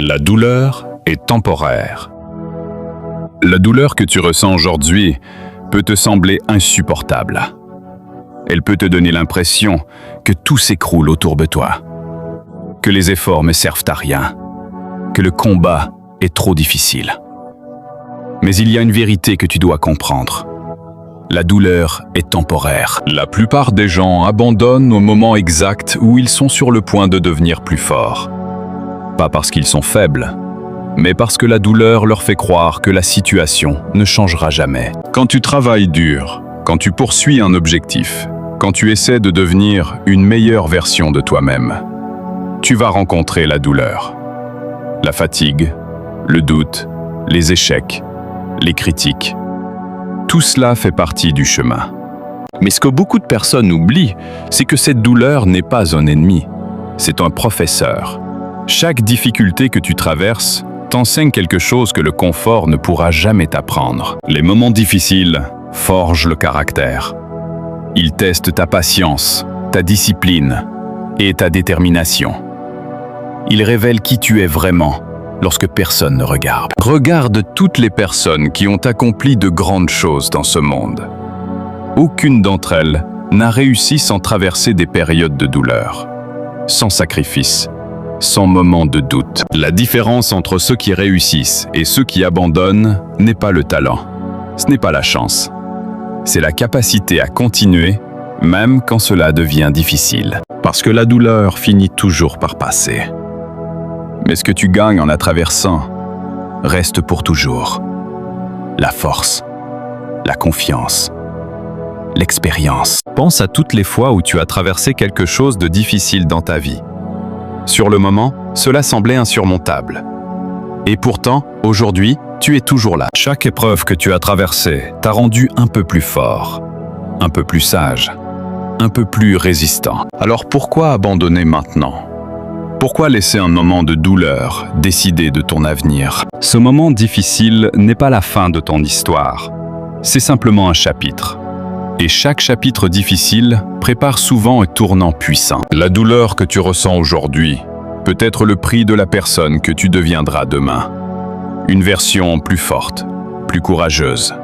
La douleur est temporaire. La douleur que tu ressens aujourd'hui peut te sembler insupportable. Elle peut te donner l'impression que tout s'écroule autour de toi, que les efforts ne servent à rien, que le combat est trop difficile. Mais il y a une vérité que tu dois comprendre. La douleur est temporaire. La plupart des gens abandonnent au moment exact où ils sont sur le point de devenir plus forts. Pas parce qu'ils sont faibles, mais parce que la douleur leur fait croire que la situation ne changera jamais. Quand tu travailles dur, quand tu poursuis un objectif, quand tu essaies de devenir une meilleure version de toi-même, tu vas rencontrer la douleur. La fatigue, le doute, les échecs, les critiques. Tout cela fait partie du chemin. Mais ce que beaucoup de personnes oublient, c'est que cette douleur n'est pas un ennemi, c'est un professeur. Chaque difficulté que tu traverses t'enseigne quelque chose que le confort ne pourra jamais t'apprendre. Les moments difficiles forgent le caractère. Ils testent ta patience, ta discipline et ta détermination. Ils révèlent qui tu es vraiment lorsque personne ne regarde. Regarde toutes les personnes qui ont accompli de grandes choses dans ce monde. Aucune d'entre elles n'a réussi sans traverser des périodes de douleur, sans sacrifice, sans moments de doute. La différence entre ceux qui réussissent et ceux qui abandonnent n'est pas le talent, ce n'est pas la chance. C'est la capacité à continuer, même quand cela devient difficile. Parce que la douleur finit toujours par passer. Mais ce que tu gagnes en la traversant reste pour toujours. La force, la confiance, l'expérience. Pense à toutes les fois où tu as traversé quelque chose de difficile dans ta vie. Sur le moment, cela semblait insurmontable. Et pourtant, aujourd'hui, tu es toujours là. Chaque épreuve que tu as traversée t'a rendu un peu plus fort, un peu plus sage, un peu plus résistant. Alors pourquoi abandonner maintenant ? Pourquoi laisser un moment de douleur décider de ton avenir ? Ce moment difficile n'est pas la fin de ton histoire. C'est simplement un chapitre. Et chaque chapitre difficile prépare souvent un tournant puissant. La douleur que tu ressens aujourd'hui peut être le prix de la personne que tu deviendras demain. Une version plus forte, plus courageuse,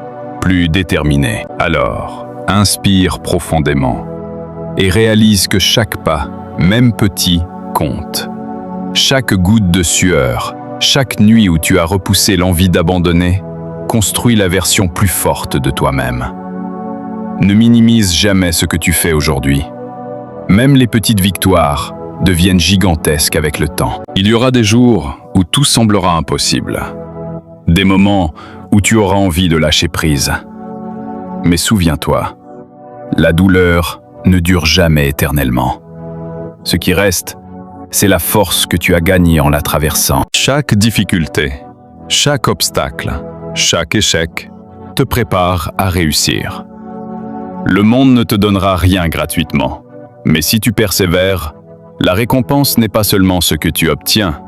plus déterminée. Alors, inspire profondément et réalise que chaque pas, même petit, compte. Chaque goutte de sueur, chaque nuit où tu as repoussé l'envie d'abandonner, construit la version plus forte de toi-même. Ne minimise jamais ce que tu fais aujourd'hui. Même les petites victoires deviennent gigantesques avec le temps. Il y aura des jours où tout semblera impossible. Des moments où tu auras envie de lâcher prise. Mais souviens-toi, la douleur ne dure jamais éternellement. Ce qui reste, c'est la force que tu as gagnée en la traversant. Chaque difficulté, chaque obstacle, chaque échec te prépare à réussir. Le monde ne te donnera rien gratuitement, mais si tu persévères, la récompense n'est pas seulement ce que tu obtiens,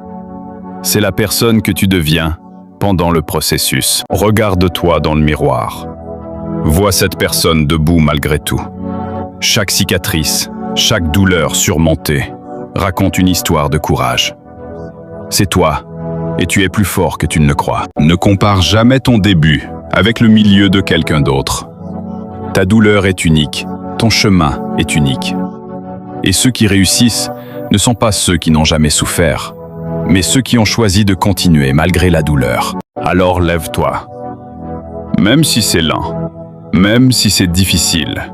c'est la personne que tu deviens pendant le processus. Regarde-toi dans le miroir. Vois cette personne debout malgré tout. Chaque cicatrice, chaque douleur surmontée raconte une histoire de courage. C'est toi, et tu es plus fort que tu ne le crois. Ne compare jamais ton début avec le milieu de quelqu'un d'autre. Ta douleur est unique, ton chemin est unique. Et ceux qui réussissent ne sont pas ceux qui n'ont jamais souffert, mais ceux qui ont choisi de continuer malgré la douleur. Alors lève-toi. Même si c'est lent, même si c'est difficile,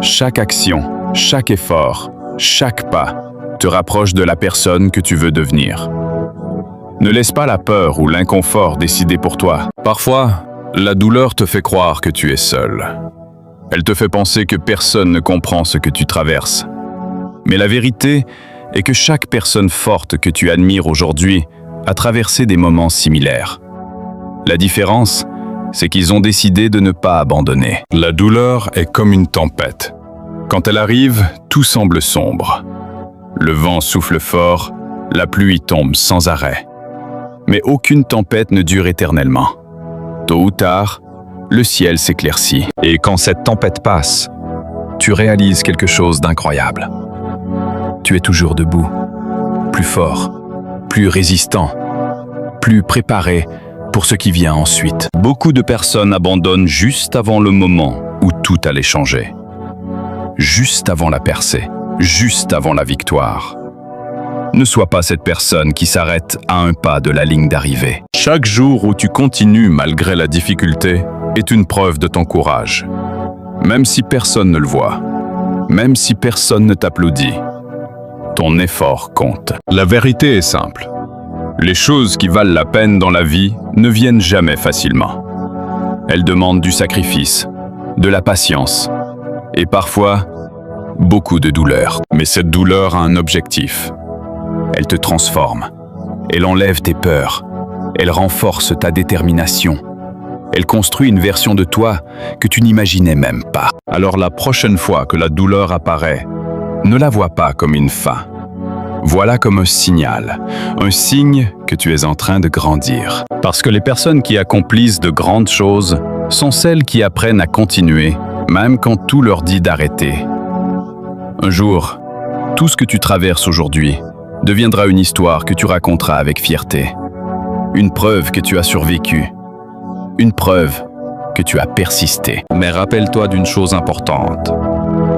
chaque action, chaque effort, chaque pas te rapproche de la personne que tu veux devenir. Ne laisse pas la peur ou l'inconfort décider pour toi. Parfois, la douleur te fait croire que tu es seul. Elle te fait penser que personne ne comprend ce que tu traverses. Mais la vérité est que chaque personne forte que tu admires aujourd'hui a traversé des moments similaires. La différence, c'est qu'ils ont décidé de ne pas abandonner. La douleur est comme une tempête. Quand elle arrive, tout semble sombre. Le vent souffle fort, la pluie tombe sans arrêt. Mais aucune tempête ne dure éternellement. Tôt ou tard, le ciel s'éclaircit. Et quand cette tempête passe, tu réalises quelque chose d'incroyable. Tu es toujours debout, plus fort, plus résistant, plus préparé pour ce qui vient ensuite. Beaucoup de personnes abandonnent juste avant le moment où tout allait changer. Juste avant la percée, juste avant la victoire. Ne sois pas cette personne qui s'arrête à un pas de la ligne d'arrivée. Chaque jour où tu continues malgré la difficulté est une preuve de ton courage. Même si personne ne le voit, même si personne ne t'applaudit, ton effort compte. La vérité est simple. Les choses qui valent la peine dans la vie ne viennent jamais facilement. Elles demandent du sacrifice, de la patience et parfois beaucoup de douleur. Mais cette douleur a un objectif. Elle te transforme. Elle enlève tes peurs. Elle renforce ta détermination. Elle construit une version de toi que tu n'imaginais même pas. Alors la prochaine fois que la douleur apparaît, ne la vois pas comme une fin. Voilà comme un signal, un signe que tu es en train de grandir. Parce que les personnes qui accomplissent de grandes choses sont celles qui apprennent à continuer, même quand tout leur dit d'arrêter. Un jour, tout ce que tu traverses aujourd'hui deviendra une histoire que tu raconteras avec fierté. Une preuve que tu as survécu. Une preuve que tu as persisté. Mais rappelle-toi d'une chose importante.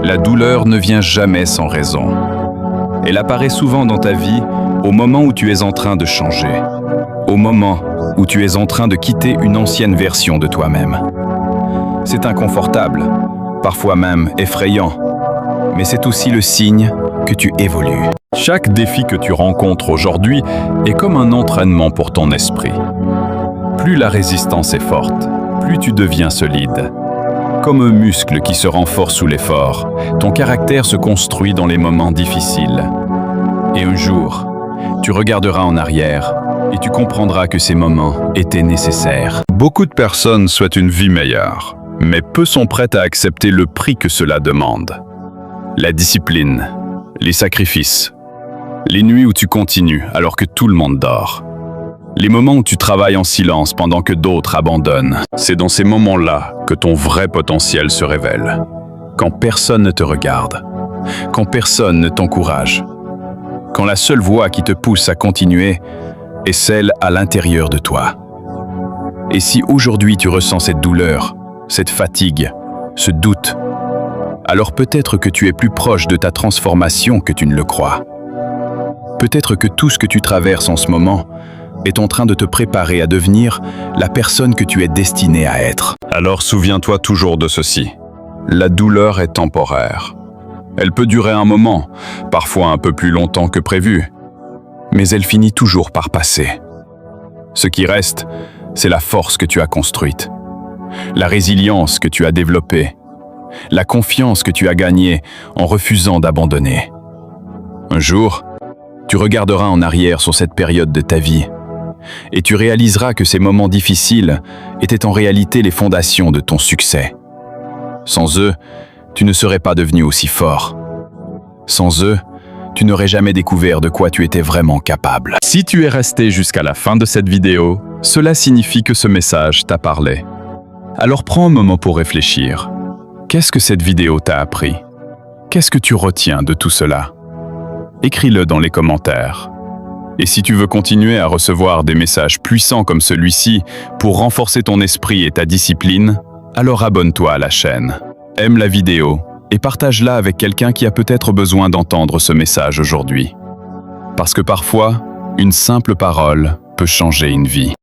La douleur ne vient jamais sans raison. Elle apparaît souvent dans ta vie au moment où tu es en train de changer. Au moment où tu es en train de quitter une ancienne version de toi-même. C'est inconfortable, parfois même effrayant. Mais c'est aussi le signe que tu évolues. Chaque défi que tu rencontres aujourd'hui est comme un entraînement pour ton esprit. Plus la résistance est forte, plus tu deviens solide. Comme un muscle qui se renforce sous l'effort, ton caractère se construit dans les moments difficiles. Et un jour, tu regarderas en arrière et tu comprendras que ces moments étaient nécessaires. Beaucoup de personnes souhaitent une vie meilleure, mais peu sont prêtes à accepter le prix que cela demande. La discipline, les sacrifices, les nuits où tu continues alors que tout le monde dort. Les moments où tu travailles en silence pendant que d'autres abandonnent. C'est dans ces moments-là que ton vrai potentiel se révèle. Quand personne ne te regarde, quand personne ne t'encourage, quand la seule voix qui te pousse à continuer est celle à l'intérieur de toi. Et si aujourd'hui tu ressens cette douleur, cette fatigue, ce doute, alors peut-être que tu es plus proche de ta transformation que tu ne le crois. Peut-être que tout ce que tu traverses en ce moment est en train de te préparer à devenir la personne que tu es destinée à être. Alors souviens-toi toujours de ceci. La douleur est temporaire. Elle peut durer un moment, parfois un peu plus longtemps que prévu, mais elle finit toujours par passer. Ce qui reste, c'est la force que tu as construite, la résilience que tu as développée, la confiance que tu as gagnée en refusant d'abandonner. Un jour, tu regarderas en arrière sur cette période de ta vie et tu réaliseras que ces moments difficiles étaient en réalité les fondations de ton succès. Sans eux, tu ne serais pas devenu aussi fort. Sans eux, tu n'aurais jamais découvert de quoi tu étais vraiment capable. Si tu es resté jusqu'à la fin de cette vidéo, cela signifie que ce message t'a parlé. Alors prends un moment pour réfléchir. Qu'est-ce que cette vidéo t'a appris? Qu'est-ce que tu retiens de tout cela? Écris-le dans les commentaires. Et si tu veux continuer à recevoir des messages puissants comme celui-ci pour renforcer ton esprit et ta discipline, alors abonne-toi à la chaîne. Aime la vidéo et partage-la avec quelqu'un qui a peut-être besoin d'entendre ce message aujourd'hui. Parce que parfois, une simple parole peut changer une vie.